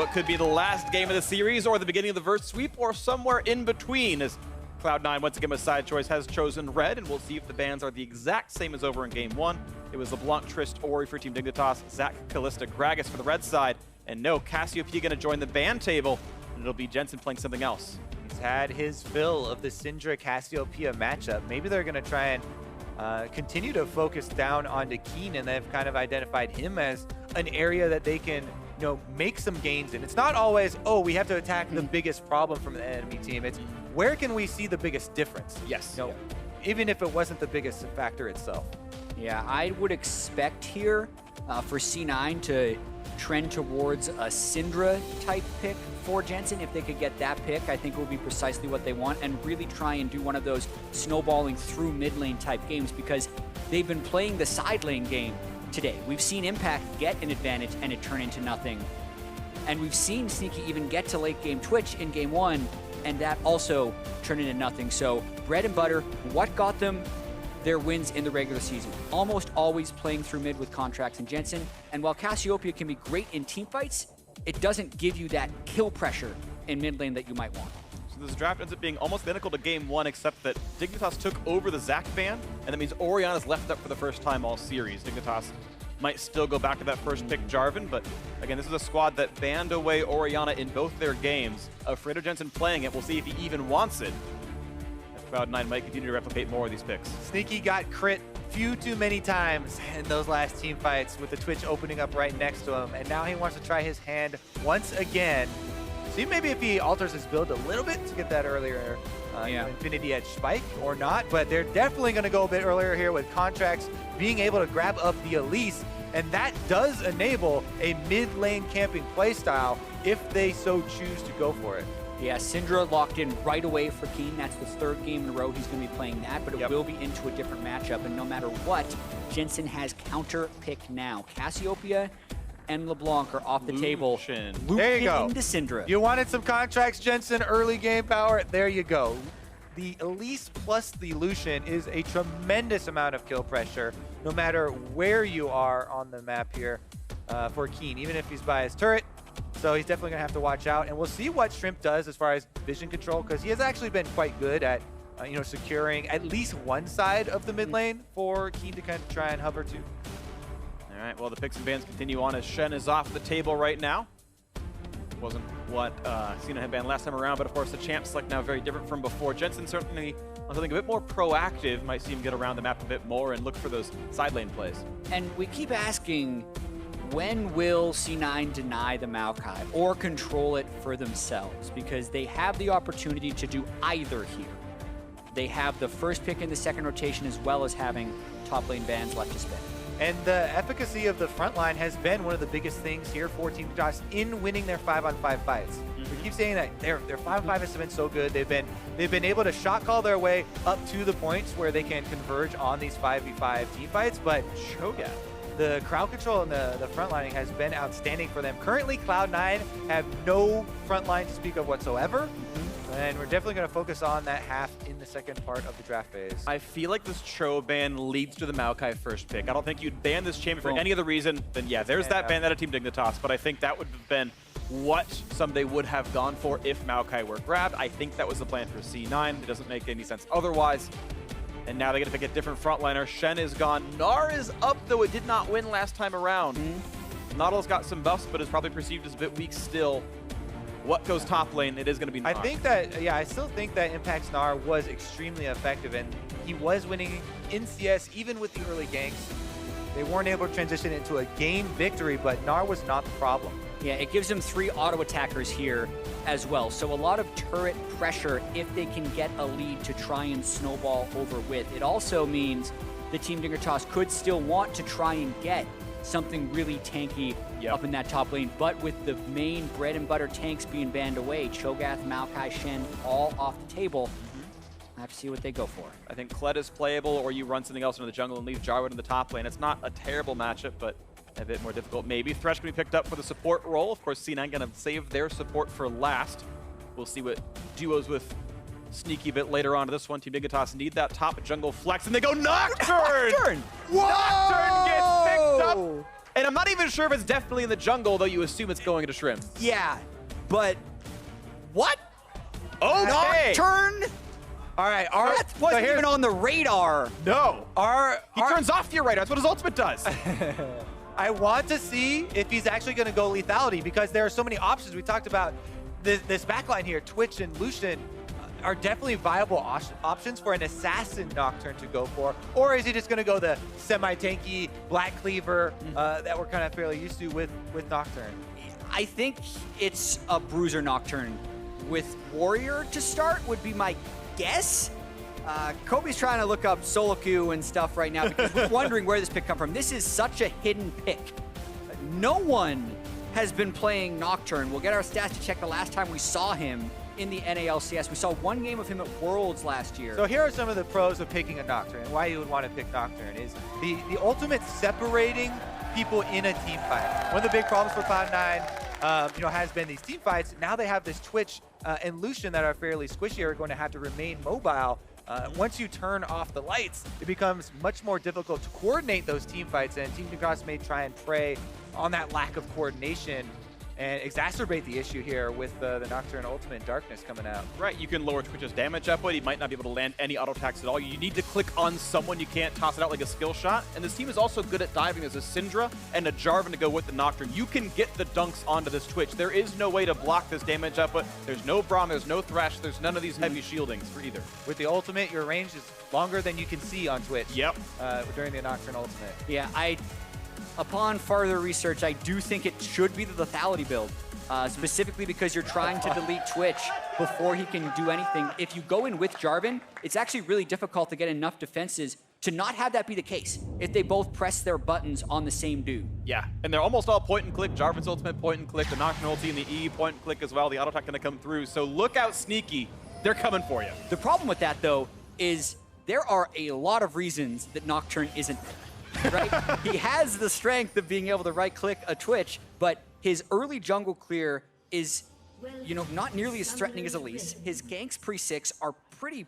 what could be the last game of the series or the beginning of the verse sweep or somewhere in between, as Cloud9 once again with side choice has chosen red, and we'll see if the bans are the exact same as over in game 1. It was LeBlanc, Trist, Ori for Team Dignitas, Zach, Kalista, Gragas for the red side, and no, Cassiopeia gonna join the ban table, and it'll be Jensen playing something else. He's had his fill of the Syndra Cassiopeia matchup. Maybe they're gonna try and continue to focus down onto Keane, and they've kind of identified him as an area that they can, you know, make some gains in. It's not always, oh, we have to attack the biggest problem from the enemy team. It's where can we see the biggest difference? Yes. You know, even if it wasn't the biggest factor itself. Yeah, I would expect here for C9 to trend towards a Syndra type pick for Jensen. If they could get that pick, I think it would be precisely what they want, and really try and do one of those snowballing through mid lane type games, because they've been playing the side lane game today. We've seen Impact get an advantage and it turn into nothing. And we've seen Sneaky even get to late game Twitch in game 1, and that also turned into nothing. So bread and butter, what got them their wins in the regular season? Almost always playing through mid with Contractz and Jensen. And while Cassiopeia can be great in team fights, it doesn't give you that kill pressure in mid lane that you might want. So this draft ends up being almost identical to game 1, except that Dignitas took over the Zac ban, and that means Orianna's left up for the first time all series. Dignitas might still go back to that first pick Jarvan, but again, this is a squad that banned away Orianna in both their games. Afraid of Jensen playing it, we'll see if he even wants it. Cloud9 might continue to replicate more of these picks. Sneaky got crit few too many times in those last team fights with the Twitch opening up right next to him, and now he wants to try his hand once again. See maybe if he alters his build a little bit to get that earlier Infinity Edge spike or not, but they're definitely going to go a bit earlier here with Contractz being able to grab up the Elise, and that does enable a mid lane camping playstyle if they so choose to go for it. Yeah, Syndra locked in right away for Keane. That's the 3rd game in a row he's going to be playing that, but it will be into a different matchup. And no matter what, Jensen has counter pick now. Cassiopeia and LeBlanc are off the table. There you go. Into Syndra. You wanted some Contractz, Jensen, early game power. There you go. The Elise plus the Lucian is a tremendous amount of kill pressure, no matter where you are on the map here for Keane, even if he's by his turret. So he's definitely going to have to watch out, and we'll see what Shrimp does as far as vision control, because he has actually been quite good at you know, securing at least one side of the mid lane for Keane to kind of try and hover to. All right, well, the picks and bans continue on as Shen is off the table right now. Wasn't what Cena had banned last time around, but of course the champ select now very different from before. Jensen certainly on something a bit more proactive, might see him get around the map a bit more and look for those side lane plays. And we keep asking, when will C9 deny the Maokai or control it for themselves? Because they have the opportunity to do either here. They have the first pick in the second rotation, as well as having top lane bans left to spin. And the efficacy of the front line has been one of the biggest things here for Team Dignitas in winning their 5-on-5 fights. We keep saying that their 5-on-5 has been so good. They've been able to shot call their way up to the points where they can converge on these 5v5 team fights, but the crowd control and the front lining has been outstanding for them. Currently, Cloud9 have no front line to speak of whatsoever. And we're definitely going to focus on that half in the second part of the draft phase. I feel like this Cho ban leads to the Maokai first pick. I don't think you'd ban this champion for any other reason than, yeah, there's that ban out of Team Dignitas, but I think that would have been what Ssumday would have gone for if Maokai were grabbed. I think that was the plan for C9. It doesn't make any sense otherwise. And now they get to pick a different frontliner. Shen is gone. Gnar is up, though it did not win last time around. Nautilus got some buffs, but is probably perceived as a bit weak still. What goes top lane? It is going to be Gnar. I think that, yeah, I still think that Impact's Gnar was extremely effective, and he was winning in CS even with the early ganks. They weren't able to transition into a game victory, but Gnar was not the problem. Yeah, it gives them 3 auto attackers here as well. So a lot of turret pressure if they can get a lead to try and snowball over with. It also means the Team Dignitas could still want to try and get something really tanky up in that top lane, but with the main bread and butter tanks being banned away, Cho'Gath, Maokai, Shen, all off the table, I have to see what they go for. I think Kled is playable, or you run something else into the jungle and leave Jarvan in the top lane. It's not a terrible matchup, but a bit more difficult maybe. Thresh can be picked up for the support role. Of course, C9 gonna save their support for last. We'll see what duos with Sneaky a bit later on to this one. Team Dignitas need that top jungle flex, and they go Nocturne! Whoa! Nocturne gets picked up And I'm not even sure if it's definitely in the jungle, though you assume it's going to Shrimp. Yeah, but what? Okay. Nocturne? All right, That wasn't even on the radar. No. He turns off your radar. That's what his ultimate does. I want to see if he's actually going to go lethality because there are so many options. We talked about this backline here. Twitch and Lucian are definitely viable options for an assassin Nocturne to go for. Or is he just going to go the semi-tanky Black Cleaver that we're kind of fairly used to with Nocturne? I think it's a Bruiser Nocturne with Warrior to start would be my guess. Kobe's trying to look up solo queue and stuff right now because we're wondering where this pick come from. This is such a hidden pick. No one has been playing Nocturne. We'll get our stats to check the last time we saw him in the NA LCS. We saw one game of him at Worlds last year. So here are some of the pros of picking a Nocturne and why you would want to pick Nocturne is the ultimate separating people in a team fight. One of the big problems for Cloud9 has been these team fights. Now they have this Twitch and Lucian that are fairly squishy, are going to have to remain mobile. Once you turn off the lights, it becomes much more difficult to coordinate those team fights, and Team Dignitas may try and prey on that lack of coordination and exacerbate the issue here with the Nocturne Ultimate Darkness coming out. Right, you can lower Twitch's damage output. He might not be able to land any auto attacks at all. You need to click on someone. You can't toss it out like a skill shot. And this team is also good at diving. There's a Syndra and a Jarvan to go with the Nocturne. You can get the dunks onto this Twitch. There is no way to block this damage output. There's no Braum, there's no Thresh, there's none of these heavy shieldings for either. With the Ultimate, your range is longer than you can see on Twitch. Yep. During the Nocturne Ultimate. Yeah, upon further research, I do think it should be the lethality build. Specifically because you're trying to delete Twitch before he can do anything. If you go in with Jarvan, it's actually really difficult to get enough defenses to not have that be the case if they both press their buttons on the same dude. Yeah, and they're almost all point and click. Jarvan's ultimate point and click, the Nocturne ulti and the E point and click as well. The auto attack gonna come through, so look out sneaky. They're coming for you. The problem with that though is there are a lot of reasons that Nocturne isn't right. He has the strength of being able to right click a Twitch, but his early jungle clear is, not nearly as threatening as Elise. His ganks pre-6 are pretty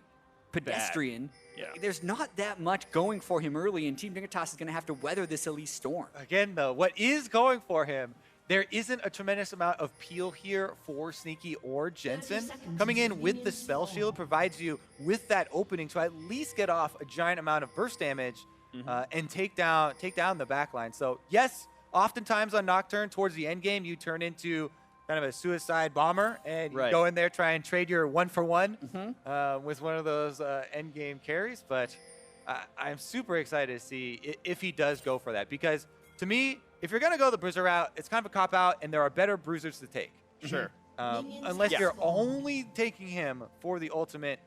pedestrian. Yeah. There's not that much going for him early, and Team Dignitas is going to have to weather this Elise storm. Again, though, what is going for him, there isn't a tremendous amount of peel here for Sneaky or Jensen. Coming in with the Spell Shield provides you with that opening to at least get off a giant amount of burst damage and take down the backline. So, yes, oftentimes on Nocturne, towards the end game, you turn into kind of a suicide bomber, and you go in there, try and trade your 1-for-1 with one of those end game carries. But I'm super excited to see if he does go for that, because to me, if you're going to go the bruiser route, it's kind of a cop-out, and there are better bruisers to take. Sure. Unless you're only taking him for the ultimate,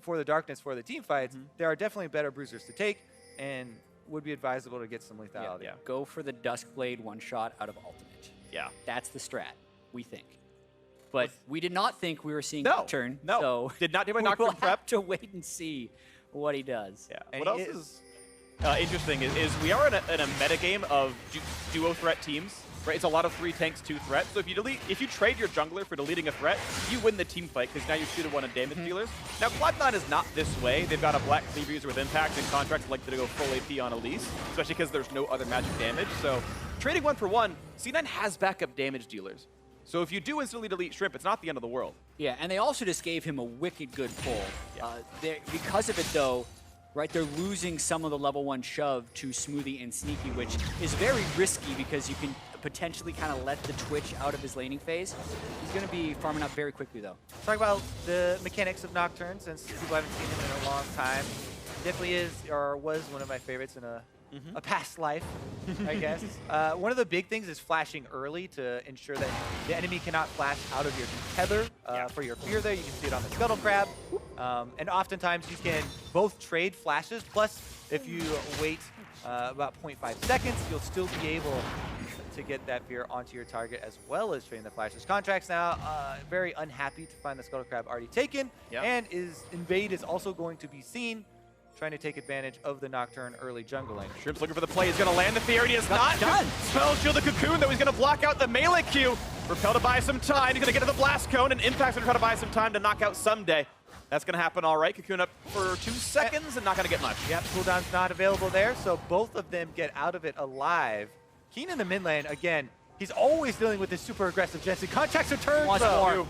for the darkness, for the team fights, there are definitely better bruisers to take, and would be advisable to get some lethality. Yeah. Go for the Duskblade one-shot out of ultimate. Yeah. That's the strat, we think. But we did not think we were seeing Nocturne. No, so did not do my Nocturne we'll prep. Have to wait and see what he does. Yeah. And what else is interesting is we are in a metagame of duo threat teams. Right, it's a lot of 3 tanks, 2 threats. So if you trade your jungler for deleting a threat, you win the team fight because now you're 2-1 on damage dealers. Now Cloud9 is not this way. They've got a Black Cleaver user with impact, and Contractz like to go full AP on Elise, especially because there's no other magic damage. So trading 1-for-1, C9 has backup damage dealers. So if you do instantly delete Shrimp, it's not the end of the world. Yeah, and they also just gave him a wicked good pull. Because of it though, right, they're losing some of the level 1 shove to Smoothie and Sneaky, which is very risky because you can potentially kind of let the Twitch out of his laning phase. He's going to be farming up very quickly, though. Talk about the mechanics of Nocturne, since people haven't seen him in a long time. Definitely is, or was, one of my favorites in a past life, I guess. One of the big things is flashing early to ensure that the enemy cannot flash out of your tether for your fear there. You can see it on the Scuttle Crab. And oftentimes you can both trade flashes, plus if you wait about 0.5 seconds, you'll still be able to get that fear onto your target as well as trading the flashes. Contractz now very unhappy to find the Scuttle Crab already taken, and Invade is also going to be seen trying to take advantage of the Nocturne early jungling. Shrimp's looking for the play. He's going to land the fear, and he is not done. Spell Shield the Cocoon, though he's going to block out the melee Q. Repel to buy some time. He's going to get to the Blast Cone, and Impact's going to try to buy some time to knock out Ssumday. That's going to happen all right. Cocoon up for 2 seconds and not going to get much. Yep, cooldown's not available there, so both of them get out of it alive. Keane in the mid lane, again, he's always dealing with this super aggressive Jensen. Contractz returns Wants though. more.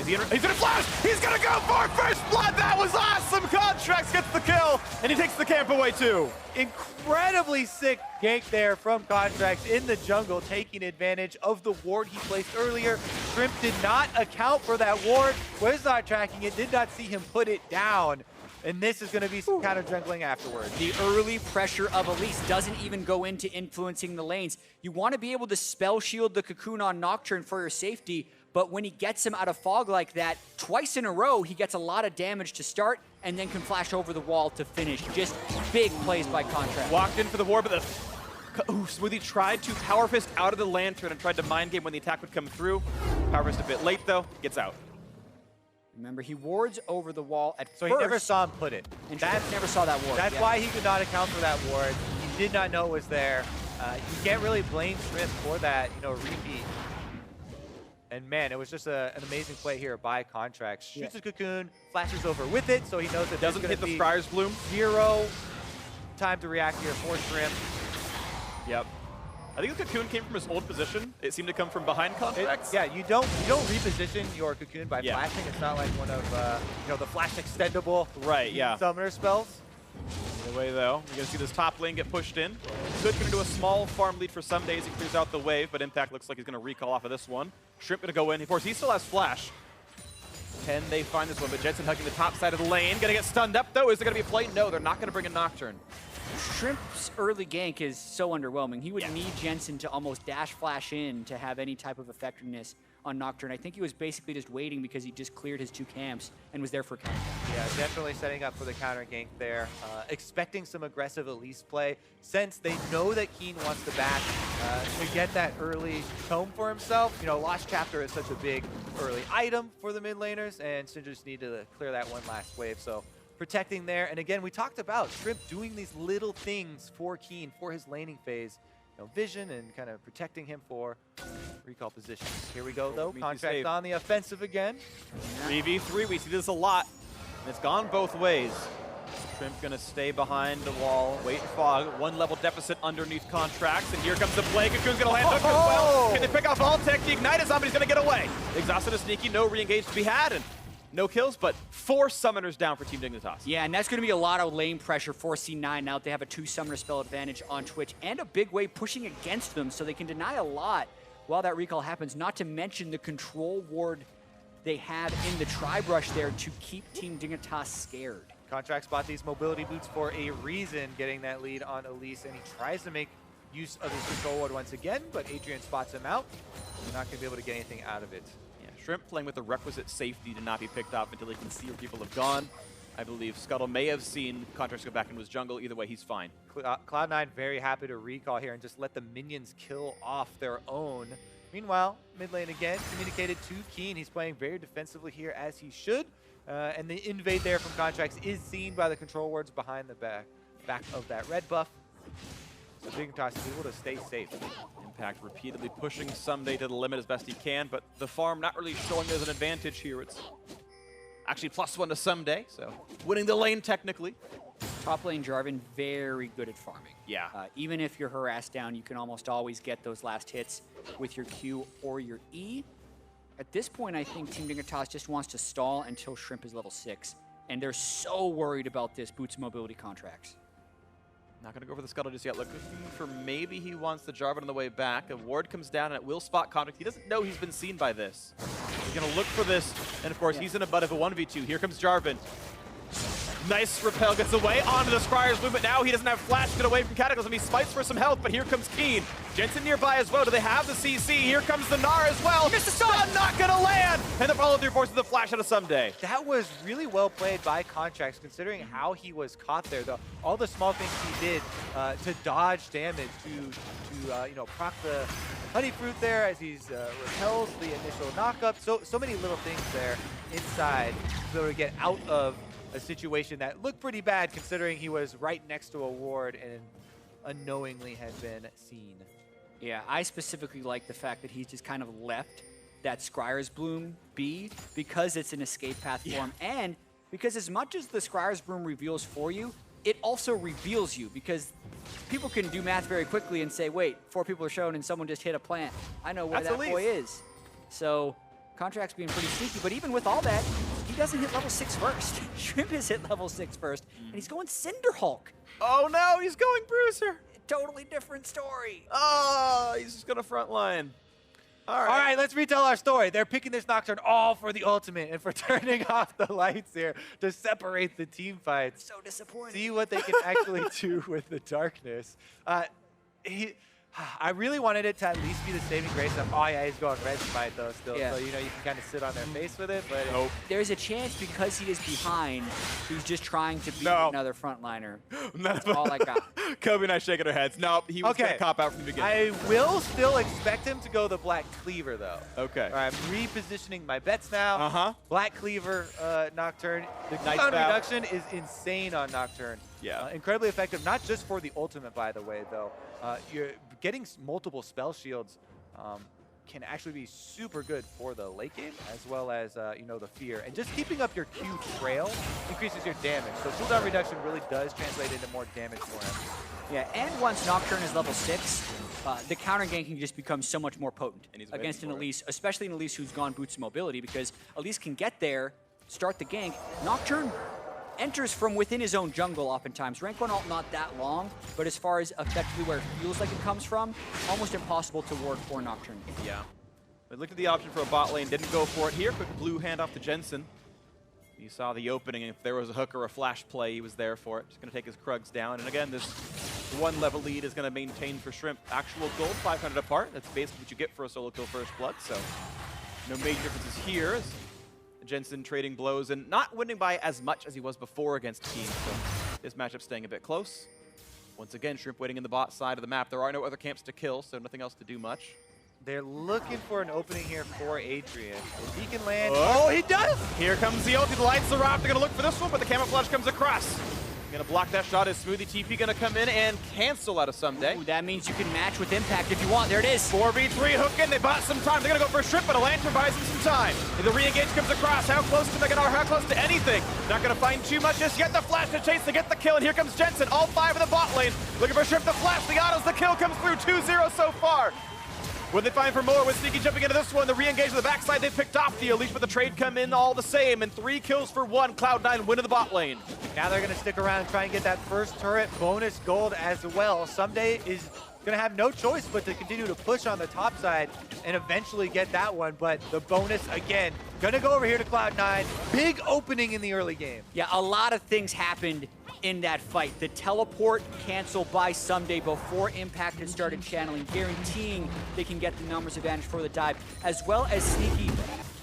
Is he's gonna flash! He's gonna go for first blood! That was awesome! Contractz gets the kill, and he takes the camp away too. Incredibly sick gank there from Contractz in the jungle, taking advantage of the ward he placed earlier. Shrimp did not account for that ward, was not tracking it, did not see him put it down. And this is going to be some counter jungling afterwards. The early pressure of Elise doesn't even go into influencing the lanes. You want to be able to spell shield the cocoon on Nocturne for your safety, but when he gets him out of fog like that, twice in a row, he gets a lot of damage to start and then can flash over the wall to finish. Just big plays by Contractz. Walked in for the ward, but Smoothie tried to Power Fist out of the Lantern and tried to mind game when the attack would come through. Power Fist a bit late though, gets out. Remember, he wards over the wall at So first. he never saw him put it. And never saw that ward. That's why he could not account for that ward. He did not know it was there. You can't really blame Shrimp for that, repeat. And man, it was just an amazing play here by Contractz. Shoots a cocoon, flashes over with it, so he knows it Doesn't hit the Scryer's Bloom. 0 time to react here for Shrimp. Yep. I think the cocoon came from his old position. It seemed to come from behind Contractz. Yeah, you don't reposition your cocoon by flashing. It's not like one of the flash extendable summoner spells. Either way though, you're gonna see this top lane get pushed in. Good gonna do a small farm lead for Ssumday as he clears out the wave, but Impact looks like he's gonna recall off of this one. Shrimp gonna go in. Of course, he still has flash. Can they find this one? But Jensen hugging the top side of the lane. Gonna get stunned up though. Is there gonna be a play? No, they're not gonna bring a Nocturne. Shrimp's early gank is so underwhelming. He would need Jensen to almost dash flash in to have any type of effectiveness on Nocturne. I think he was basically just waiting because he just cleared his 2 camps and was there for counter. Yeah, definitely setting up for the counter gank there. Expecting some aggressive Elise play since they know that Keane wants to back to get that early tome for himself. Lost Chapter is such a big early item for the mid laners, and Syndra just need to clear that one last wave. So protecting there. And again, we talked about Shrimp doing these little things for Keane for his laning phase. Vision and kind of protecting him for recall positions. Here we go, though. Contractz on the offensive again. 3v3, we see this a lot. And it's gone both ways. Shrimp gonna stay behind the wall, wait and fog. 1 level deficit underneath Contractz, and here comes the play. Cocoon's gonna land hook as well. Can they pick off Altec? The Ignitas on, but he's gonna get away. Exhausted and sneaky, no re-engage to be had, and no kills, but 4 summoners down for Team Dignitas. Yeah, and that's going to be a lot of lane pressure for C9 now that they have a 2 summoner spell advantage on Twitch and a big wave pushing against them, so they can deny a lot while that recall happens, not to mention the control ward they have in the Tribe Rush there to keep Team Dignitas scared. Contractz bought these mobility boots for a reason, getting that lead on Elise, and he tries to make use of his control ward once again, but Adrian spots him out. He's not going to be able to get anything out of it. Shrimp playing with the requisite safety to not be picked off until he can see where people have gone. I believe Scuttle may have seen Contractz go back into his jungle. Either way, he's fine. Cloud9 very happy to recall here and just let the minions kill off their own. Meanwhile, mid lane again, communicated to Keane. He's playing very defensively here as he should. And the invade there from Contractz is seen by the control wards behind the back of that red buff. So Dignitas is able to stay safe. Impact repeatedly pushing Ssumday to the limit as best he can, but the farm not really showing there's an advantage here. It's actually +1 to Ssumday, so winning the lane technically. Top lane Jarvan, very good at farming. Yeah. Even if you're harassed down, you can almost always get those last hits with your Q or your E. At this point, I think Team Dignitas just wants to stall until Shrimp is level 6, and they're so worried about this boots mobility Contractz. Not going to go for the Scuttle just yet. Looking for maybe he wants the Jarvan on the way back. A ward comes down and it will spot Contractz. He doesn't know he's been seen by this. He's going to look for this, and of course he's in a butt of a 1v2. Here comes Jarvan. Nice repel, gets away onto the Scryer's movement. Now he doesn't have flash to get away from Cataclysm. He spites for some health, but here comes Keane. Jensen nearby as well. Do they have the CC? Here comes the Gnar as well. Missed the stun, not gonna land. And the follow-through forces the flash out of Ssumday. That was really well played by Contractz, considering how he was caught there. All the small things he did to dodge damage, to proc the honey fruit there as he's repels the initial knockup. So many little things there inside to be able to get out of a situation that looked pretty bad, considering he was right next to a ward and unknowingly had been seen. Yeah, I specifically like the fact that he's just kind of left that Scryer's Bloom be because it's an escape path for him, and because as much as the Scryer's Bloom reveals for you, it also reveals you, because people can do math very quickly and say, wait, 4 people are shown and someone just hit a plant. I know where That's that boy is. So Contractz being pretty sneaky, but even with all that, he doesn't hit level 6 first. Shrimp has hit level 6 first, and he's going Cinder Hulk. Oh no, he's going Bruiser. Totally different story. Oh, he's just going to front line. All right, let's retell our story. They're picking this Nocturne all for the ultimate and for turning off the lights here to separate the team fights. So disappointing. See what they can actually do with the darkness. I really wanted it to at least be the saving grace of, oh yeah, he's going red smite though still. Yeah. So, you know, you can kind of sit on their face with it, but Nope. There's a chance because he is behind, he's just trying to beat another frontliner. That's all I got. Kobe and I shaking our heads. Nope, he was going to cop out from the beginning. I will still expect him to go the Black Cleaver though. Okay. All right, I'm repositioning my bets now. Black Cleaver Nocturne. The cooldown reduction is insane on Nocturne. Yeah. Incredibly effective, not just for the ultimate, by the way, though. You're getting multiple spell shields can actually be super good for the late game, as well as, you know, the fear. And just keeping up your Q trail increases your damage. So cooldown reduction really does translate into more damage for him. Yeah, and once Nocturne is level 6, the counter ganking just becomes so much more potent against an Elise, especially an Elise who's gone boots of mobility, because Elise can get there, start the gank. Nocturne enters from within his own jungle oftentimes. Rank 1 ult not that long, but as far as effectively where it feels like it comes from, almost impossible to ward for Nocturne. Yeah. We looked at the option for a bot lane, didn't go for it here. Quick blue hand off to Jensen. You saw the opening, and if there was a hook or a flash play, he was there for it. Just going to take his Krugs down. And again, this 1 level lead is going to maintain for Shrimp. Actual gold, 500 apart. That's basically what you get for a solo kill first blood, so no major differences here. Jensen trading blows and not winning by as much as he was before against Keane, so this matchup staying a bit close. Once again, Shrimp waiting in the bot side of the map. There are no other camps to kill, so nothing else to do much. They're looking for an opening here for Adrian. If he can land... Oh, he does! Here comes the ulti. The lights are off. They're going to look for this one, but the camouflage comes across. Going to block that shot. Is Smoothie TP going to come in and cancel out of Ssumday? Ooh, that means you can match with impact if you want. There it is. 4v3 hook in. They bought some time. They're going to go for a Shrimp, but a lantern buys them some time. The re-engage comes across. How close to Gnar? How close to anything? Not going to find too much just yet. The flash to chase to get the kill, and here comes Jensen. All 5 in the bot lane. Looking for Shrimp. The flash, the autos, the kill comes through. 2-0 so far. When they find for more with Sneaky jumping into this one, the re-engage on the backside, they picked off the Elise, but the trade come in all the same, and 3 kills for 1. Cloud9 win in the bot lane. Now they're going to stick around and try and get that first turret bonus gold as well. Ssumday is going to have no choice but to continue to push on the top side and eventually get that one, but the bonus, again, going to go over here to Cloud9. Big opening in the early game. Yeah, a lot of things happened in that fight. The teleport canceled by Ssumday before Impact had started channeling, guaranteeing they can get the numbers advantage for the dive, as well as Sneaky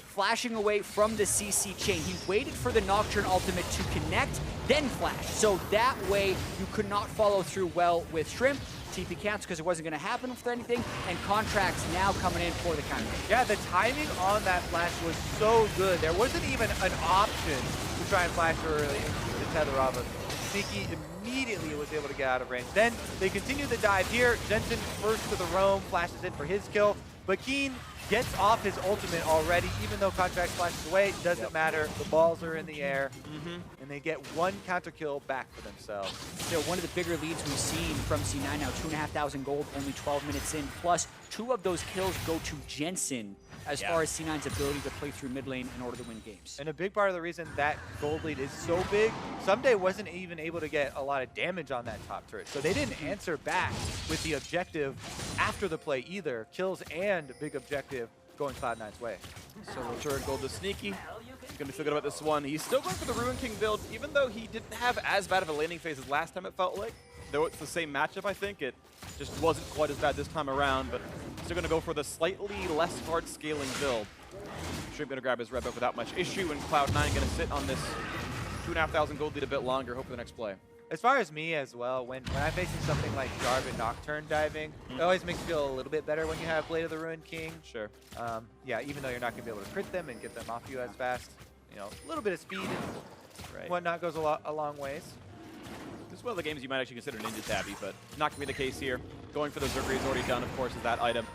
flashing away from the CC chain. He waited for the Nocturne ultimate to connect, then flash. So that way, you could not follow through well with Shrimp. TP cancels because it wasn't going to happen for anything, and Contractz now coming in for the counter. Yeah, the timing on that flash was so good. There wasn't even an option to try and flash early into the tether of it. Sneaky immediately was able to get out of range. Then they continue the dive here. Jensen first to the roam, flashes in for his kill, but Keane gets off his ultimate already, even though Contractz flashes away. Doesn't matter. The balls are in the air, and they get 1 counter kill back for themselves. So one of the bigger leads we've seen from C9 now, 2,500 gold, only 12 minutes in, plus 2 of those kills go to Jensen as far as C9's ability to play through mid lane in order to win games. And a big part of the reason that gold lead is so big, Ssumday wasn't even able to get a lot of damage on that top turret. So they didn't answer back with the objective after the play either. Kills and big objective going Cloud9's way. So turret gold to Sneaky. He's going to feel good about this one. He's still going for the Ruin King build, even though he didn't have as bad of a landing phase as last time it felt like. Though it's the same matchup, I think, it just wasn't quite as bad this time around, but still going to go for the slightly less hard scaling build. Shrimp going to grab his red buff without much issue, and Cloud9 going to sit on this 2,500 gold lead a bit longer, hope for the next play. As far as me as well, when I'm facing something like Jarvan Nocturne diving, it always makes me feel a little bit better when you have Blade of the Ruined King. Sure. Yeah, even though you're not going to be able to crit them and get them off you as fast, you know, a little bit of speed and whatnot goes a long ways. This is one of the games you might actually consider Ninja Tabby, but not going to be the case here. Going for the Zergri is already done, of course, is that item.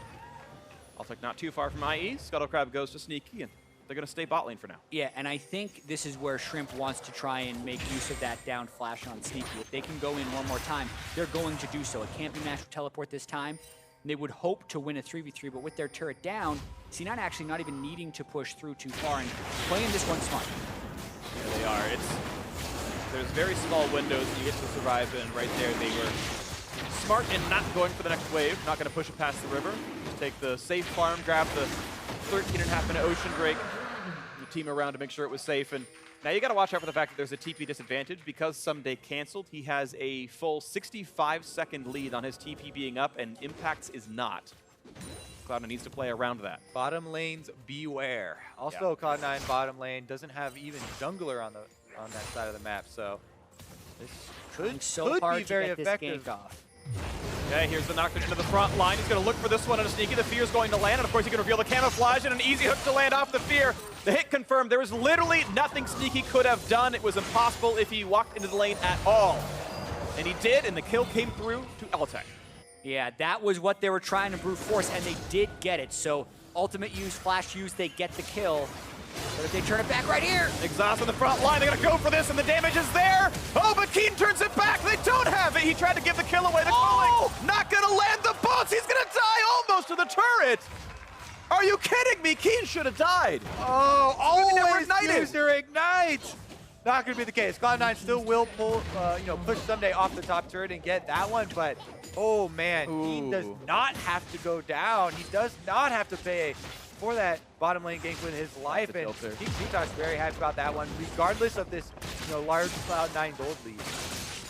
Altec not too far from IE. Scuttle Crab goes to Sneaky, and they're going to stay bot lane for now. Yeah, and I think this is where Shrimp wants to try and make use of that down flash on Sneaky. If they can go in one more time, they're going to do so. It can't be natural teleport this time. They would hope to win a 3v3, but with their turret down, C9 actually not even needing to push through too far and playing this one smart. Yeah, they are. There's very small windows you get to survive in. Right there, they were smart in not going for the next wave, not going to push it past the river. Just take the safe farm, grab the 13.5-minute Ocean Drake, and the team around to make sure it was safe. And now you got to watch out for the fact that there's a TP disadvantage because Ssumday canceled. He has a full 65-second lead on his TP being up, and Impact's is not. Cloud9 needs to play around that. Bottom lanes, beware. Also, yeah. Cloud9 bottom lane doesn't have even jungler on that side of the map, so this could be very effective. This gank off. Okay, here's the Nocturne into the front line. He's going to look for this one on a Sneaky. The Fear's going to land, and of course he can reveal the camouflage and an easy hook to land off the Fear. The hit confirmed. There was literally nothing Sneaky could have done. It was impossible if he walked into the lane at all. And he did, and the kill came through to Altec. Yeah, that was what they were trying to brute force, and they did get it. So ultimate use, flash use, they get the kill. But if they turn it back right here. Exhaust on the front line, they're gonna go for this, and the damage is there. Oh, but Keane turns it back. They don't have it. He tried to give the kill away. The calling, not gonna land the bolts. He's gonna die almost to the turret. Are you kidding me? Keane should have died. Oh, always use your ignite. Not gonna be the case. Cloud9 still will pull, push Ssumday off the top turret and get that one, but oh man, Keane does not have to go down. He does not have to pay for that bottom lane gank with his life, and Dignitas very happy about that one, regardless of this, large Cloud9 gold lead.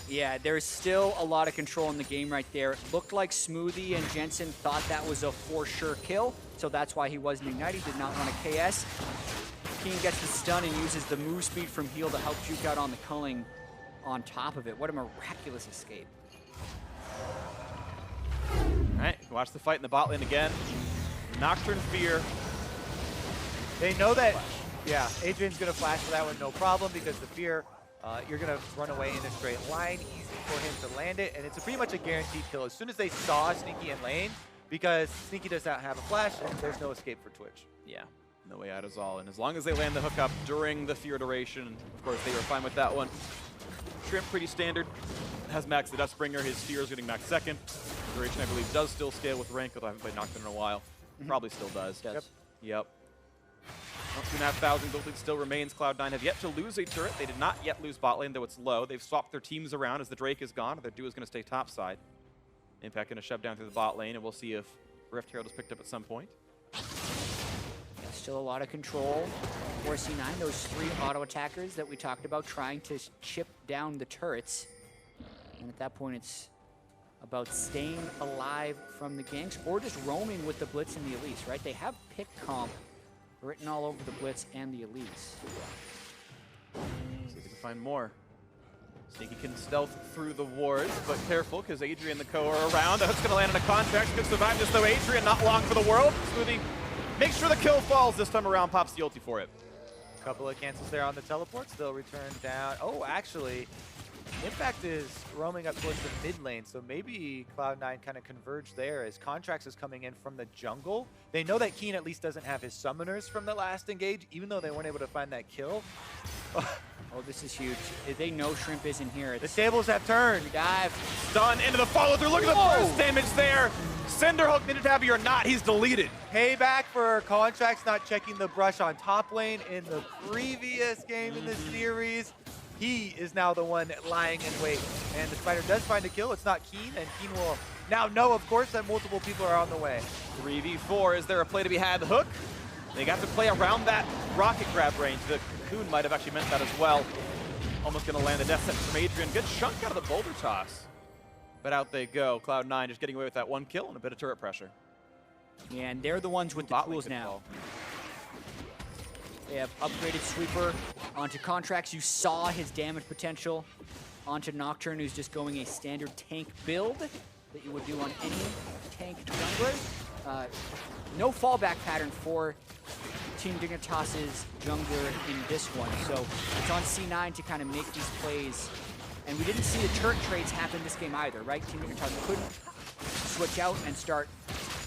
Yeah, there's still a lot of control in the game right there. It looked like Smoothie and Jensen thought that was a for sure kill, so that's why he wasn't ignited. He did not want to KS. Keane gets the stun and uses the move speed from heal to help juke out on the culling on top of it. What a miraculous escape. All right, watch the fight in the bot lane again. Nocturne Fear. They know that, yeah, Adrian's going to flash for that one, no problem, because the Fear, you're going to run away in a straight line, easy for him to land it, and it's pretty much a guaranteed kill as soon as they saw Sneaky in lane, because Sneaky does not have a flash, and there's no escape for Twitch. Yeah, no way out is all, and as long as they land the hookup during the Fear duration, of course they were fine with that one. Shrimp pretty standard, has max the Dustbringer, his Fear is getting max second. Duration, I believe, does still scale with rank, although I haven't played Nocturne in a while. Probably still does. Yep. 2,500 gold lead still remains. Cloud9 have yet to lose a turret. They did not yet lose bot lane, though it's low. They've swapped their teams around as the Drake is gone. Their duo is going to stay topside. Impact going to shove down through the bot lane, and we'll see if Rift Herald is picked up at some point. Yeah, still a lot of control for C9. Those 3 auto attackers that we talked about trying to chip down the turrets. And at that point, it's about staying alive from the ganks or just roaming with the Blitz and the Elise, right? They have pick comp written all over the Blitz and the Elise. See if we can find more. Sneaky can stealth through the wards, but careful because Adrian and the Co are around. The hook's going to land on a Contractz. Could survive this though. Adrian not long for the world. Smoothie makes sure the kill falls this time around, pops the ulti for it. A couple of cancels there on the teleports. They'll return down. Oh, actually, Impact is roaming up towards the mid lane, so maybe Cloud9 kind of converge there as Contractz is coming in from the jungle. They know that Keane at least doesn't have his summoners from the last engage, even though they weren't able to find that kill. Oh, this is huge. They know Shrimp isn't here. The tables have turned. We dive. Stun into the follow-through. Look at the burst damage there. Cinder Hook, Ninja Tabby or not, he's deleted. Payback for Contractz not checking the brush on top lane in the previous game in the series. He is now the one lying in wait. And the Spider does find a kill. It's not Keane, and Keane will now know, of course, that multiple people are on the way. 3v4. Is there a play to be had? The hook. They got to play around that rocket grab range. The cocoon might have actually meant that as well. Almost going to land the death sentence from Adrian. Good chunk out of the boulder toss. But out they go. Cloud9 just getting away with that one kill and a bit of turret pressure. Yeah, and they're the ones with the tools now. They have upgraded Sweeper onto Contractz. You saw his damage potential onto Nocturne, who's just going a standard tank build that you would do on any tank jungler. No fallback pattern for Team Dignitas' jungler in this one. So it's on C9 to kind of make these plays. And we didn't see the turret trades happen this game either, right? Team Dignitas couldn't switch out and start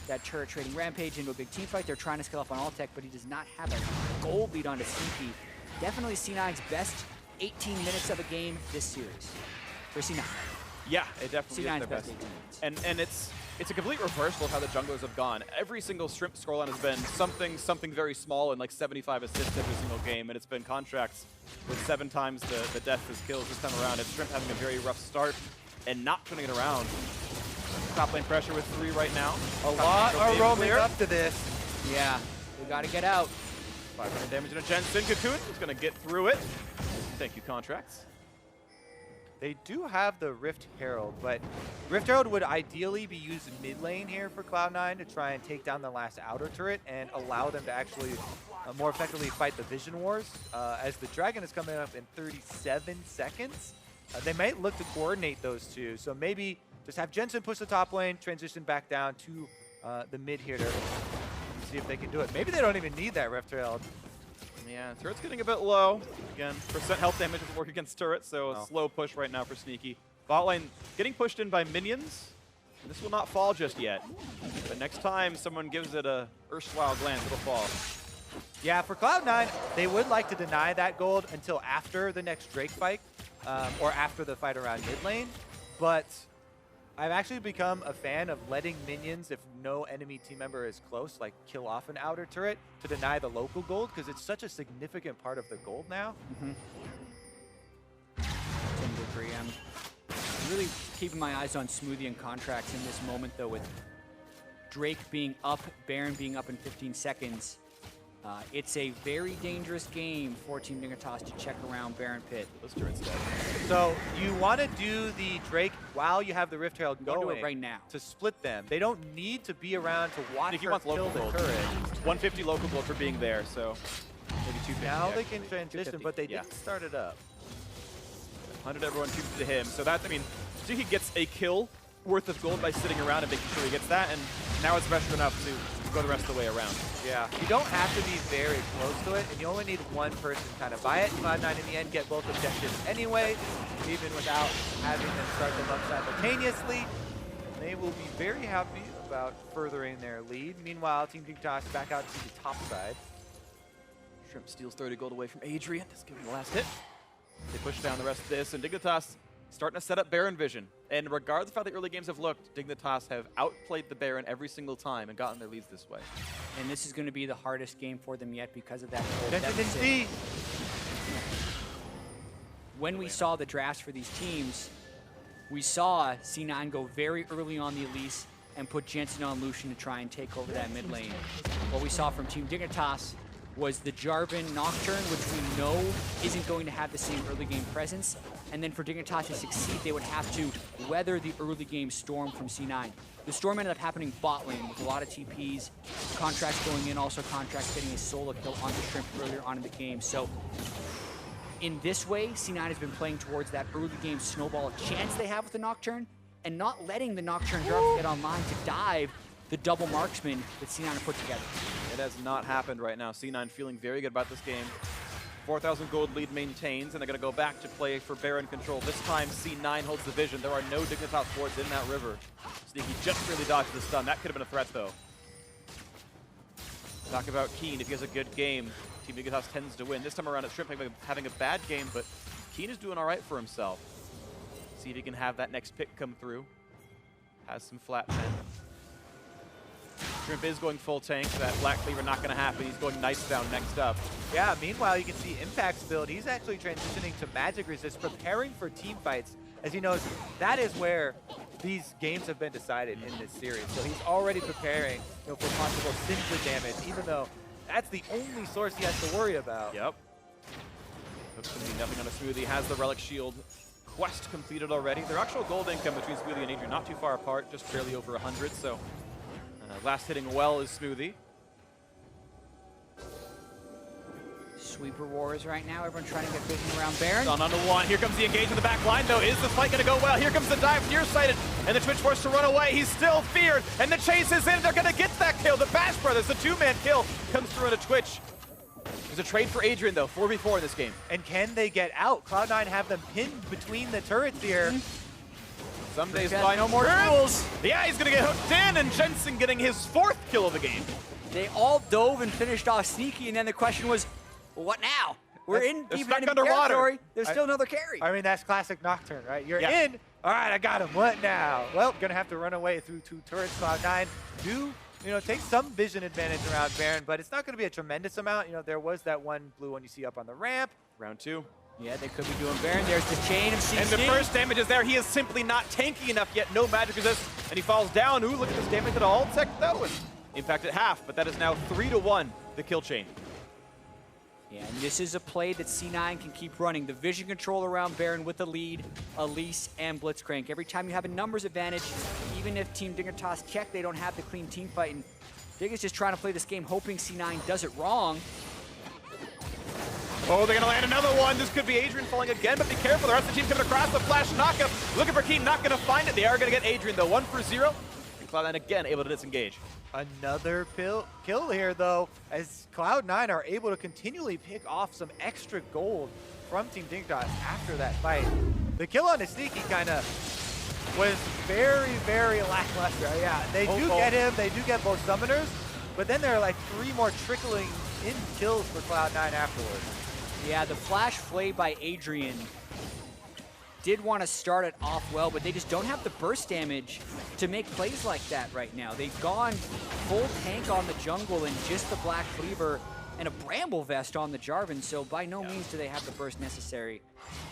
that turret trading rampage into a big team fight. They're trying to scale up on Altec, but he does not have a gold lead onto CP. Definitely C9's best 18 minutes of a game this series for C9. Yeah, it definitely C9's is their best best. 18 minutes. And it's a complete reversal of how the junglers have gone. Every single Shrimp scoreline has been something very small and like 75 assists every single game, and it's been Contractz with 7 times the death as kills this time around. It's Shrimp having a very rough start and not turning it around. Top lane pressure with 3 right now. A lot are roaming up to this. Yeah, we gotta get out. 500 damage in a Jensen. Cocoon is going to get through it. Thank you, Contractz. They do have the Rift Herald, but Rift Herald would ideally be used mid lane here for Cloud9 to try and take down the last outer turret and allow them to actually more effectively fight the Vision Wars. As the Dragon is coming up in 37 seconds, they might look to coordinate those two. So maybe just have Jensen push the top lane, transition back down to the mid here to see if they can do it. Maybe they don't even need that Rift Herald. Yeah, turret's getting a bit low. Again, percent health damage doesn't work against turrets, so a slow push right now for Sneaky. Bot lane getting pushed in by minions. This will not fall just yet. But next time someone gives it a erstwhile glance, it'll fall. Yeah, for Cloud9, they would like to deny that gold until after the next Drake fight, or after the fight around mid lane. But I've actually become a fan of letting minions, if no enemy team member is close, like kill off an outer turret to deny the local gold, because it's such a significant part of the gold now. Tend to agree. I'm really keeping my eyes on Smoothie and Contractz in this moment, though, with Drake being up, Baron being up in 15 seconds. It's a very dangerous game for Team Dignitas to check around Baron Pit. Those turrets dead. So you want to do the Drake while you have the Rift Herald Go going do it right now to split them. They don't need to be around to watch He her wants kill local the gold. turret. 150 local gold for being there, so maybe 250. Now they actually. can transition, 250, but they yeah. didn't start it up. 100 everyone, 250 to him. So that, I mean, he gets a kill worth of gold by sitting around and making sure he gets that, and now it's pressure enough to go the rest of the way around. Yeah, you don't have to be very close to it, and you only need one person to kind of buy it. Cloud9 in the end get both objectives anyway, even without having them start them up simultaneously. They will be very happy about furthering their lead. Meanwhile, Team Dignitas back out to the top side. Shrimp steals 30 gold away from Adrian. Just giving the last hit. They push down the rest of this, and Dignitas starting to set up Baron vision. And regardless of how the early games have looked, Dignitas have outplayed the Baron every single time and gotten their leads this way. And this is going to be the hardest game for them yet because of that gold Jensen in deficit. C. When we saw the drafts for these teams, we saw C9 go very early on the Elise and put Jensen on Lucian to try and take over that mid lane. What we saw from Team Dignitas was the Jarvan Nocturne, which we know isn't going to have the same early game presence. And then for Dignitas to succeed, they would have to weather the early game storm from C9. The storm ended up happening bot lane with a lot of TPs, Contractz going in, also Contractz getting a solo kill onto Shrimp earlier on in the game. So in this way, C9 has been playing towards that early game snowball chance they have with the Nocturne and not letting the Nocturne Jarvan get online to dive the double marksman that C9 have put together. It has not happened right now. C9 feeling very good about this game. 4,000 gold lead maintains, and they're going to go back to play for Baron control. This time, C9 holds the vision. There are no Dignitas wards in that river. Sneaky just really dodged the stun. That could have been a threat, though. Talk about Keane. If he has a good game, Team Dignitas tends to win. This time around, it's Shrimp having a bad game, but Keane is doing all right for himself. See if he can have that next pick come through. Has some flat pen. Shrimp is going full tank. That Black Cleaver not going to happen. He's going nice down next up. Yeah, meanwhile, you can see Impact's build. He's actually transitioning to Magic Resist, preparing for team fights. As he knows, that is where these games have been decided in this series. So he's already preparing, for possible Syndra damage, even though that's the only source he has to worry about. Yep. Looks to be nothing on a Smoothie. Has the Relic Shield quest completed already. Their actual gold income between Smoothie and Adrian not too far apart, just barely over 100. So last hitting well is Smoothie. Sweeper wars right now. Everyone trying to get vision around Baron. On to one. Here comes the engage in the back line, though. Is the fight going to go well? Here comes the dive, nearsighted, and the Twitch forced to run away. He's still feared, and the chase is in. They're going to get that kill. The Bash Brothers, the two-man kill, comes through on a Twitch. There's a trade for Adrian, though, 4v4 in this game. And can they get out? Cloud9 have them pinned between the turrets here. Ssumday's Got flying no more tools. Yeah, he's gonna get hooked in, and Jensen getting his 4th kill of the game. They all dove and finished off sneaky, and then the question was, well, what now? We're in They're deep stuck enemy underwater. territory. There's still another carry. I mean, that's classic Nocturne, right? You're Yeah. in. All right, I got him. What now? Well, gonna have to run away through 2 turrets. Cloud9 do, take some vision advantage around Baron, but it's not gonna be a tremendous amount. There was that one blue one you see up on the ramp. Round 2. Yeah, they could be doing Baron. There's the chain of CC. And the first damage is there. He is simply not tanky enough yet. No magic resist, and he falls down. Ooh, look at this damage to the Altec, though. And impacted half, but that is now 3-1, the kill chain. Yeah, and this is a play that C9 can keep running. The vision control around Baron with the lead, Elise and Blitzcrank. Every time you have a numbers advantage, even if Team Dignitas check, they don't have the clean team fight. And Dig is just trying to play this game, hoping C9 does it wrong. Oh, they're gonna land another one. This could be Adrian falling again, but be careful. The rest of the team coming across the flash knockup. Looking for Keane, not gonna find it. They are gonna get Adrian, though. 1 for 0. And Cloud9 again able to disengage. Another kill here, though, as Cloud9 are able to continually pick off some extra gold from Team Dignitas after that fight. The kill on the sneaky kind of was very, very lackluster. Yeah, they do get him. They do get both summoners, but then there are like 3 more trickling in kills for Cloud9 afterwards. Yeah, the flash flay by Adrian did want to start it off well, but they just don't have the burst damage to make plays like that right now. They've gone full tank on the jungle and just the Black Cleaver and a Bramble Vest on the Jarvan, so by no means do they have the burst necessary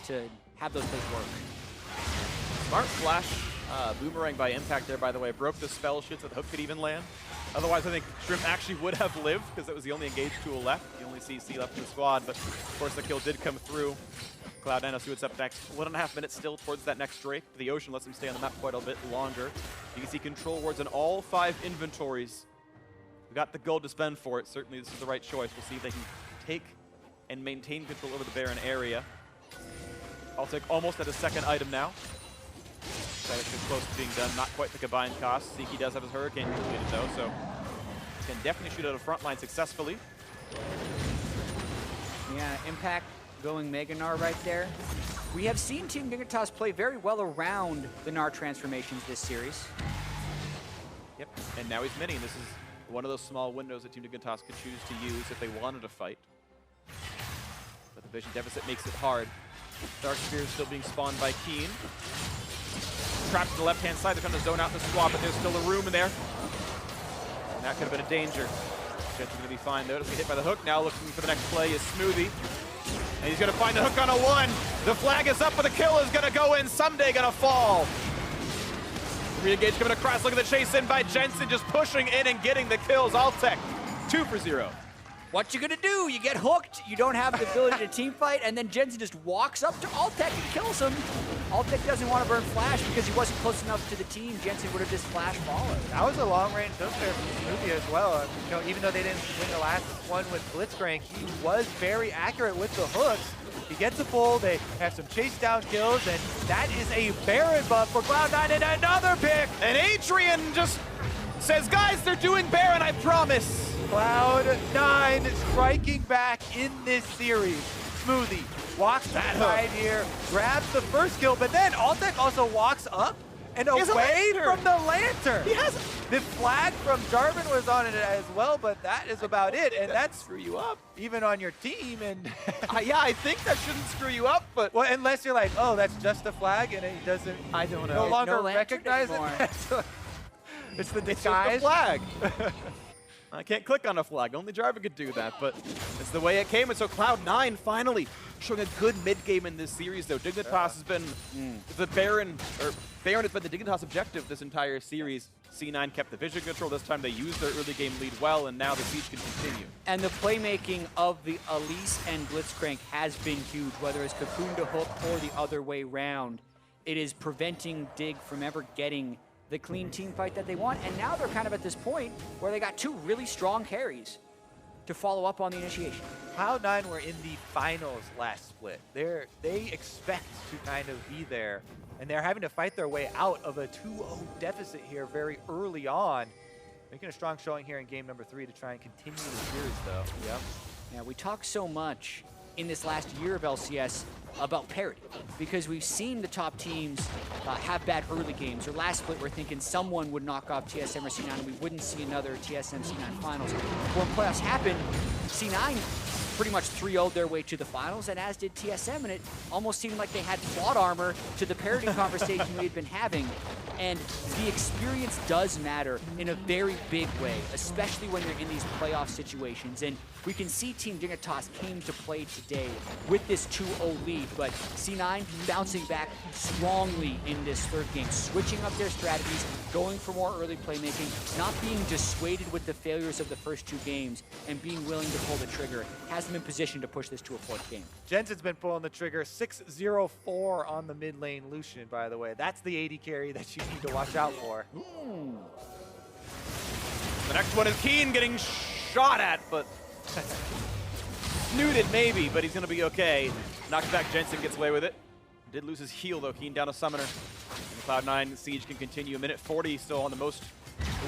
to have those plays work. Smart flash boomerang by impact there, by the way. Broke the spell shit so the hook could even land. Otherwise, I think Shrimp actually would have lived because that was the only engaged tool left. The only CC left in the squad, but of course the kill did come through. Cloud9 will see what's up next. 1.5 minutes still towards that next Drake. The Ocean lets him stay on the map quite a bit longer. You can see control wards in all 5 inventories. We got the gold to spend for it. Certainly this is the right choice. We'll see if they can take and maintain control over the Baron area. Altec almost at a 2nd item now. That is close to being done. Not quite the combined cost. Siki does have his Hurricane completed though, so can definitely shoot out a front line successfully. Yeah, impact going Mega Gnar right there. We have seen Team Dignitas play very well around the Gnar transformations this series. Yep, and now he's mining. This is one of those small windows that Team Dignitas could choose to use if they wanted to fight. But the vision deficit makes it hard. Dark Spear is still being spawned by Keane. Trapped to the left-hand side. They're trying to zone out the squad, but there's still a room in there. And that could have been a danger. Jensen's going to be fine, though. Doesn't get hit by the hook. Now looking for the next play is Smoothie. And he's going to find the hook on a 1. The flag is up, but the kill is going to go in. Ssumday going to fall. Re-engage coming across. Look at the chase in by Jensen, just pushing in and getting the kills. Altec, 2 for 0. What you gonna do? You get hooked, you don't have the ability to team fight, and then Jensen just walks up to Altec and kills him. Altec doesn't want to burn flash because he wasn't close enough to the team. Jensen would have just flash followed. That was a long-range hook there from Smoothie as well. Even though they didn't win the last one with Blitzcrank, he was very accurate with the hooks. He gets a pull, they have some chase down kills, and that is a Baron buff for Cloud9 and another pick! And Adrian just says, guys, they're doing Baron, I promise. Cloud9 striking back in this series. Smoothie walks that side here, grabs the first kill, but then Altec also walks up and away from the lantern. He has The flag from Jarvan was on it as well, but that is about it, and that's screw you up. even on your team. And Yeah, I think that shouldn't screw you up, but well, unless you're like, oh, that's just a flag, and it doesn't. I don't know. No longer No lantern recognize anymore. it. It's the It's just disguise. a flag. I can't click on a flag. Only Jarvan could do that, but it's the way it came. And so Cloud9 finally showing a good mid-game in this series, though. Dignitas has been the Baron has been the Dignitas objective this entire series. C9 kept the vision control. This time they used their early game lead well, and now the siege can continue. And the playmaking of the Elise and Blitzcrank has been huge, whether it's Cocoon to hook or the other way round. It is preventing Dig from ever getting the clean team fight that they want, and now they're kind of at this point where they got 2 really strong carries to follow up on the initiation. Cloud9 were in the finals last split. They expect to kind of be there, and they're having to fight their way out of a 2-0 deficit here very early on. Making a strong showing here in game number 3 to try and continue the series, though. Yeah, we talk so much in this last year of LCS about parity, because we've seen the top teams have bad early games. Or last split, we're thinking someone would knock off TSM or C9 and we wouldn't see another TSM C9 finals. When playoffs happen, C9 pretty much 3-0'd their way to the finals, and as did TSM, and it almost seemed like they had plot armor to the parity conversation we had been having. And the experience does matter in a very big way, especially when you're in these playoff situations. And we can see Team Dignitas came to play today with this 2-0 lead, but C9 bouncing back strongly in this third game, switching up their strategies, going for more early playmaking, not being dissuaded with the failures of the first 2 games, and being willing to pull the trigger, has them in position to push this to a 4th game. Jensen's been pulling the trigger. 6-0-4 on the mid lane Lucian, by the way. That's the AD carry that you need to watch out for. Ooh. The next one is Keane getting shot at, but snooted maybe, but he's going to be okay. Knocks back, Jensen gets away with it. Did lose his heal though, Keane down to Summoner. And the Cloud9 siege can continue. 1:40 still on the most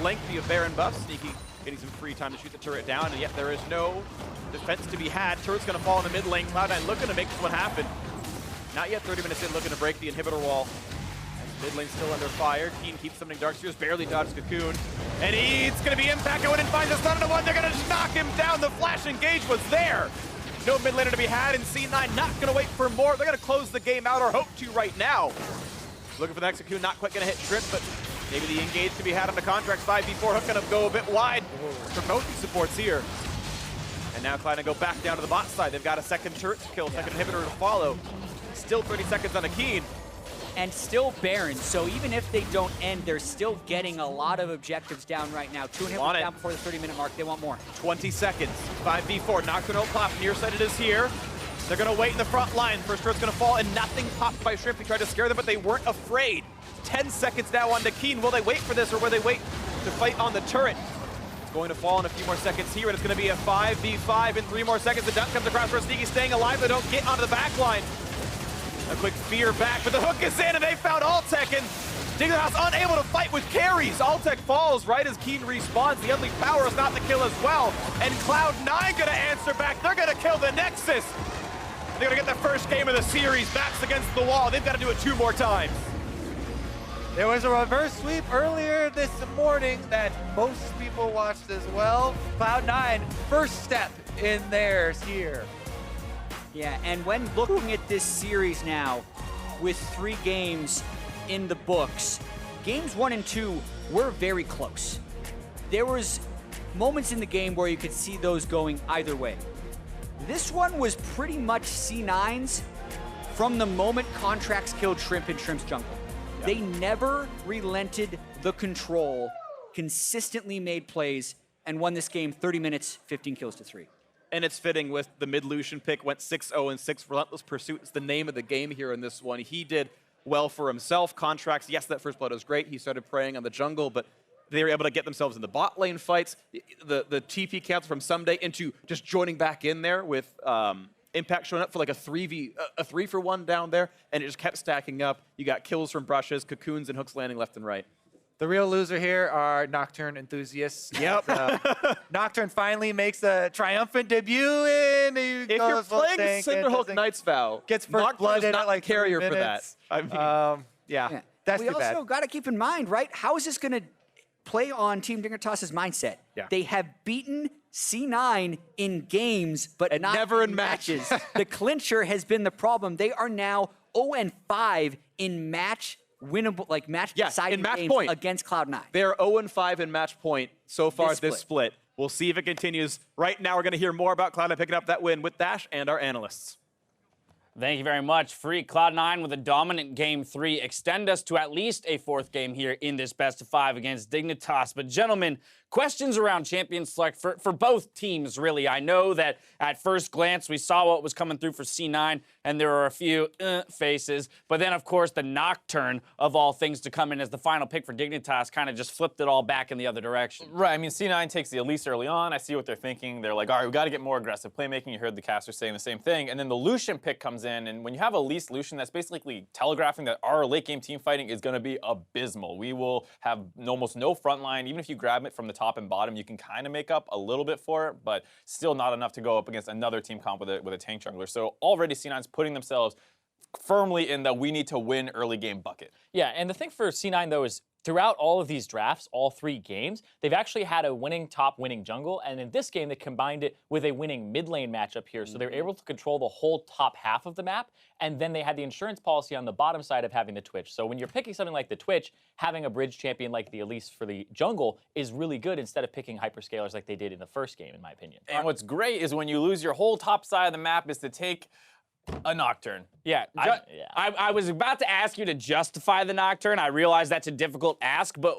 lengthy of Baron buffs. Sneaky getting some free time to shoot the turret down, and yet there is no defense to be had. Turret's going to fall in the mid lane. Cloud9 looking to make this one happen. Not yet 30 minutes in, looking to break the inhibitor wall. Mid lane still under fire. Keane keeps summoning Darkseers, barely dodges Cocoon. And it's going to be Impact going and finds the stun on the one. They're going to just knock him down. The flash engage was there. No mid laner to be had, and C9 not going to wait for more. They're going to close the game out, or hope to right now. Looking for the next Cocoon, not quite going to hit Trip, but maybe the engage to be had on the Contractz 5v4. Hook going to go a bit wide for both these supports here. And now Cloud9 go back down to the bot side. They've got a second turret to kill, second inhibitor to follow. Still 30 seconds on a Keane. And still Baron, so even if they don't end, they're still getting a lot of objectives down right now. 2 inhibitors down before the 30-minute mark. They want more. 20 seconds. 5v4. Nocturne pop. Near side it is here. They're going to wait in the front line. First turret's going to fall, and nothing popped by Shrimp. He tried to scare them, but they weren't afraid. 10 seconds now on the Keane. Will they wait for this, or will they wait to fight on the turret? It's going to fall in a few more seconds here, and it's going to be a 5v5 in 3 more seconds. The duck comes across for a sneaky, staying alive. They don't get onto the back line. A quick fear back, but the hook is in, and they found Altec, and Dignitas unable to fight with carries. Altec falls right as Keane respawns. The Unleashed Power is not the kill as well, and Cloud9 gonna answer back. They're gonna kill the Nexus. They're gonna get the first game of the series. Backs against the wall. They've got to do it 2 more times. There was a reverse sweep earlier this morning that most people watched as well. Cloud9, first step in theirs here. Yeah, and when looking at this series now, with 3 games in the books, games 1 and 2 were very close. There was moments in the game where you could see those going either way. This one was pretty much C9's from the moment Contractz killed Shrimp in Shrimp's jungle. Yep. They never relented the control, consistently made plays, and won this game 30 minutes, 15 kills to 3. And it's fitting with the mid Lucian pick, went 6-0-6. Relentless Pursuit is the name of the game here in this one. He did well for himself. Contractz, yes, that first blood was great. He started preying on the jungle, but they were able to get themselves in the bot lane fights. The TP cancel from Ssumday into just joining back in there with Impact showing up for like a 3-for-1 down there, and it just kept stacking up. You got kills from brushes, cocoons, and hooks landing left and right. The real loser here are Nocturne enthusiasts. Yep. Nocturne finally makes a triumphant debut in. If you're playing Cinderhulk Knight's Vow, gets first blood in at like carrier for that. I mean, yeah, that's we too bad. also got to keep in mind, right? How is this going to play on Team Dignitas' mindset? Yeah. They have beaten C9 in games, but not never in matches. The clincher has been the problem. They are now 0-5 in match winnable, like match deciding games point against Cloud9. They're 0-5 in match point so far this split. We'll see if it continues. Right now, we're going to hear more about Cloud9 picking up that win with Dash and our analysts. Thank you very much, Phreak. Cloud9 with a dominant Game 3 extend us to at least a 4th game here in this best-of-5 against Dignitas. But gentlemen, questions around champion select for both teams, really. I know that at first glance we saw what was coming through for C9, and there are a few faces. But then, of course, the Nocturne, of all things to come in as the final pick for Dignitas, kind of just flipped it all back in the other direction. Right, I mean, C9 takes the Elise early on. I see what they're thinking. They're like, all right, we got to get more aggressive playmaking. You heard the caster saying the same thing. And then the Lucian pick comes in, and when you have Elise Lucian, that's basically telegraphing that our late game team fighting is going to be abysmal. We will have almost no front line. Even if you grab it from the top top and bottom, you can kind of make up a little bit for it, but still not enough to go up against another team comp with a tank jungler. So already C9's putting themselves firmly in the we need to win early game bucket. Yeah, and the thing for C9 though is throughout all of these drafts, all 3 games, they've actually had a winning top, winning jungle, and in this game they combined it with a winning mid lane matchup here, so they were able to control the whole top half of the map, and then they had the insurance policy on the bottom side of having the Twitch. So when you're picking something like the Twitch, having a bridge champion like the Elise for the jungle is really good instead of picking hyperscalers like they did in the first game, in my opinion. And what's great is when you lose your whole top side of the map is to take a Nocturne. Yeah, I was about to ask you to justify the Nocturne. I realize that's a difficult ask, but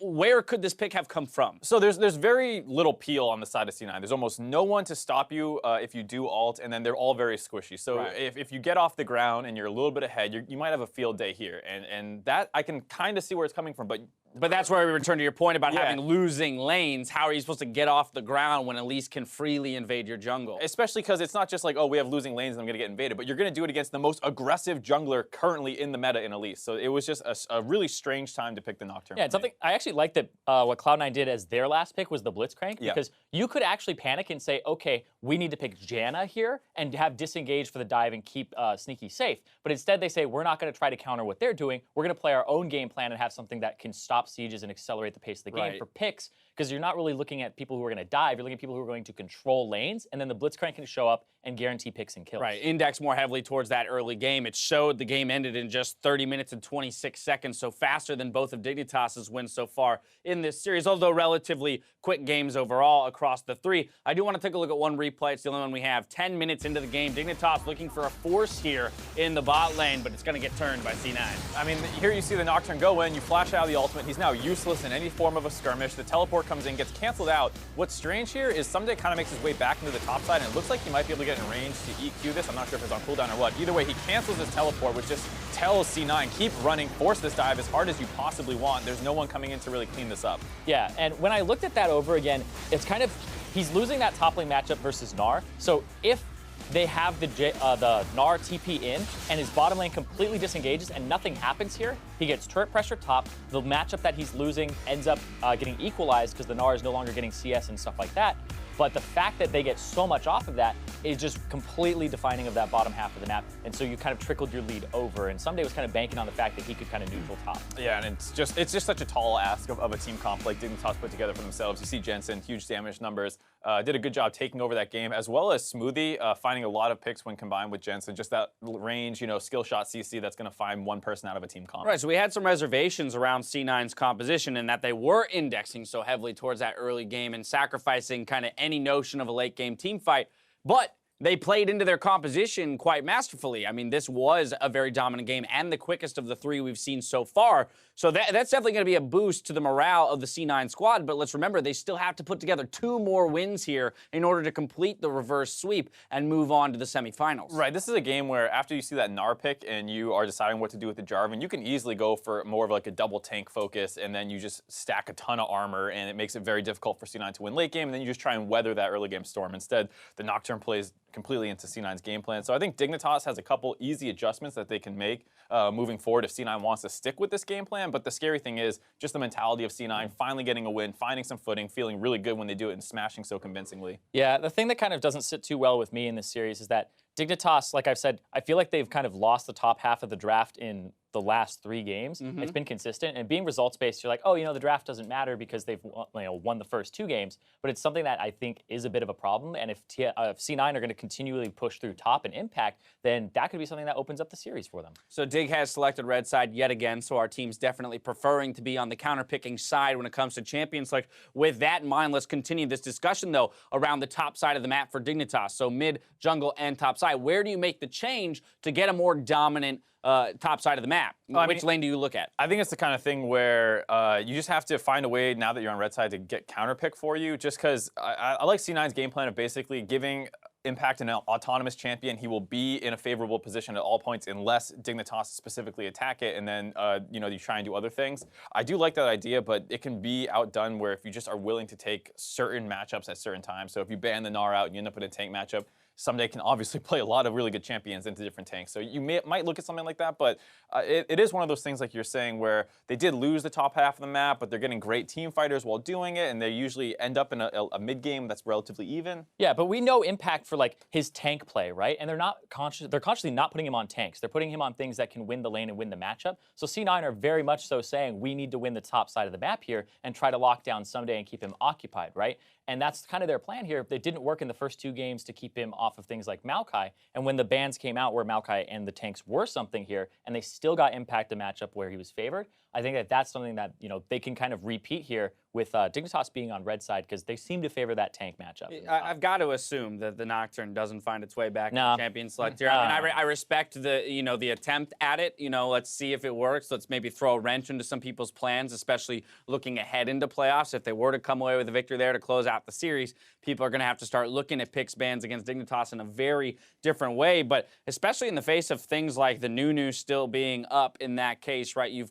where could this pick have come from? So there's very little peel on the side of C9. There's almost no one to stop you if you do ult, and then they're all very squishy. So if you get off the ground and you're a little bit ahead, you might have a field day here, and that I can kind of see where it's coming from, But that's where we return to your point about having losing lanes. How are you supposed to get off the ground when Elise can freely invade your jungle? Especially because it's not just like, oh, we have losing lanes and I'm going to get invaded, but you're going to do it against the most aggressive jungler currently in the meta in Elise. So it was just a really strange time to pick the Nocturne. Yeah, it's something I actually like that what Cloud9 did as their last pick was the Blitzcrank, because you could actually panic and say, okay, we need to pick Janna here and have disengage for the dive and keep Sneaky safe. But instead they say, we're not going to try to counter what they're doing. We're going to play our own game plan and have something that can stop sieges and accelerate the pace of the game for picks, because you're not really looking at people who are going to dive, you're looking at people who are going to control lanes, and then the Blitzcrank can show up and guarantee picks and kills. Right, index more heavily towards that early game. It showed the game ended in just 30 minutes and 26 seconds, so faster than both of Dignitas' wins so far in this series, although relatively quick games overall across the 3. I do want to take a look at one replay. It's the only one we have. 10 minutes into the game, Dignitas looking for a force here in the bot lane, but it's going to get turned by C9. I mean, here you see the Nocturne go in, you flash out of the ultimate, he's now useless in any form of a skirmish, the teleport comes in, gets canceled out. What's strange here is Ssumday kind of makes his way back into the top side, and it looks like he might be able to get in range to EQ this. I'm not sure if it's on cooldown or what. Either way, he cancels his teleport, which just tells C9, keep running, force this dive as hard as you possibly want. There's no one coming in to really clean this up. Yeah, and when I looked at that over again, it's kind of, he's losing that top lane matchup versus Gnar. So if they have the Gnar TP in, and his bottom lane completely disengages and nothing happens here, he gets turret pressure top, the matchup that he's losing ends up getting equalized because the Gnar is no longer getting CS and stuff like that. But the fact that they get so much off of that is just completely defining of that bottom half of the map. And so you kind of trickled your lead over. And Ssumday was kind of banking on the fact that he could kind of neutral top. Yeah, and it's just such a tall ask of a team comp like Dignitas put together for themselves. You see Jensen, huge damage numbers, did a good job taking over that game, as well as Smoothie finding a lot of picks when combined with Jensen. Just that range, skill shot CC that's going to find one person out of a team comp. Right, so we had some reservations around C9's composition and that they were indexing so heavily towards that early game and sacrificing kind of any notion of a late game team fight. But they played into their composition quite masterfully. I mean, this was a very dominant game and the quickest of the 3 we've seen so far. So that's definitely going to be a boost to the morale of the C9 squad. But let's remember, they still have to put together 2 more wins here in order to complete the reverse sweep and move on to the semifinals. Right, this is a game where after you see that Gnar pick and you are deciding what to do with the Jarvan, you can easily go for more of like a double tank focus, and then you just stack a ton of armor, and it makes it very difficult for C9 to win late game, and then you just try and weather that early game storm. Instead, the Nocturne plays completely into C9's game plan. So I think Dignitas has a couple easy adjustments that they can make moving forward if C9 wants to stick with this game plan. But the scary thing is just the mentality of C9 finally getting a win, finding some footing, feeling really good when they do it, and smashing so convincingly. Yeah, the thing that kind of doesn't sit too well with me in this series is that Dignitas, like I've said, I feel like they've kind of lost the top half of the draft in the last 3 games. It's been consistent, and being results-based, you're like, oh, the draft doesn't matter because they've won the first 2 games, but it's something that I think is a bit of a problem, and if C9 are going to continually push through top and impact, then that could be something that opens up the series for them. So Dig has selected red side yet again, so our team's definitely preferring to be on the counter-picking side when it comes to champion select. With that in mind, let's continue this discussion, though, around the top side of the map for Dignitas, so mid, jungle, and top side. Where do you make the change to get a more dominant top side of the map? Which lane do you look at? I think it's the kind of thing where you just have to find a way, now that you're on red side, to get counter pick for you, just because I like C9's game plan of basically giving Impact an autonomous champion. He will be in a favorable position at all points unless Dignitas specifically attack it, and then you try and do other things. I do like that idea, but it can be outdone where if you just are willing to take certain matchups at certain times. So if you ban the Gnar out and you end up in a tank matchup, Ssumday can obviously play a lot of really good champions into different tanks. So you might look at something like that, but it is one of those things like you're saying where they did lose the top half of the map, but they're getting great team fighters while doing it, and they usually end up in a mid game that's relatively even. Yeah, but we know Impact for like his tank play, right? And they're consciously not putting him on tanks. They're putting him on things that can win the lane and win the matchup. So C9 are very much so saying we need to win the top side of the map here and try to lock down Ssumday and keep him occupied, right? And that's kind of their plan here. It didn't work in the first 2 games to keep him off of things like Maokai. And when the bans came out where Maokai and the tanks were something here, and they still got Impact a matchup where he was favored, I think that that's something that, you know, they can kind of repeat here with Dignitas being on red side because they seem to favor that tank matchup. I've got to assume that the Nocturne doesn't find its way back in the champion select here. I mean, I respect the, you know, the attempt at it. You know, let's see if it works. Let's maybe throw a wrench into some people's plans, especially looking ahead into playoffs. If they were to come away with a victory there to close out the series, people are going to have to start looking at picks bans against Dignitas in a very different way. But especially in the face of things like the Nunu still being up in that case, right? You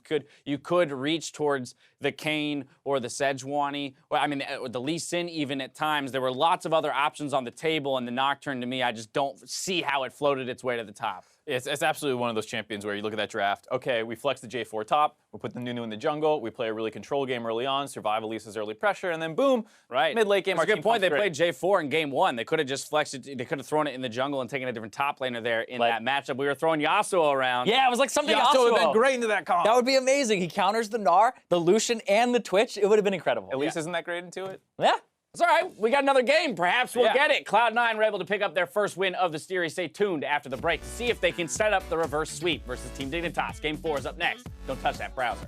could reach towards the Keane or the Sejuani, or I mean, the Lee Sin even at times. There were lots of other options on the table, and the Nocturne, to me, I just don't see how it floated its way to the top. It's absolutely one of those champions where you look at that draft, okay, we flex the J4 top, we put the Nunu in the jungle, we play a really control game early on, survive Elise's early pressure, and then boom, right, mid-late game, That's our a good point. They great. played J4 in game 1. They could have just flexed it. They could have thrown it in the jungle and taken a different top laner there in that matchup. We were throwing Yasuo around. Yeah, it was like something Yasuo would have been great into that comp. That would be amazing. He counters the Gnar, the Lucian, and the Twitch. It would have been incredible. Elise isn't that great into it? Yeah. It's all right. We got another game. Perhaps we'll get it. Cloud9 were able to pick up their first win of the series. Stay tuned after the break to see if they can set up the reverse sweep versus Team Dignitas. Game 4 is up next. Don't touch that browser.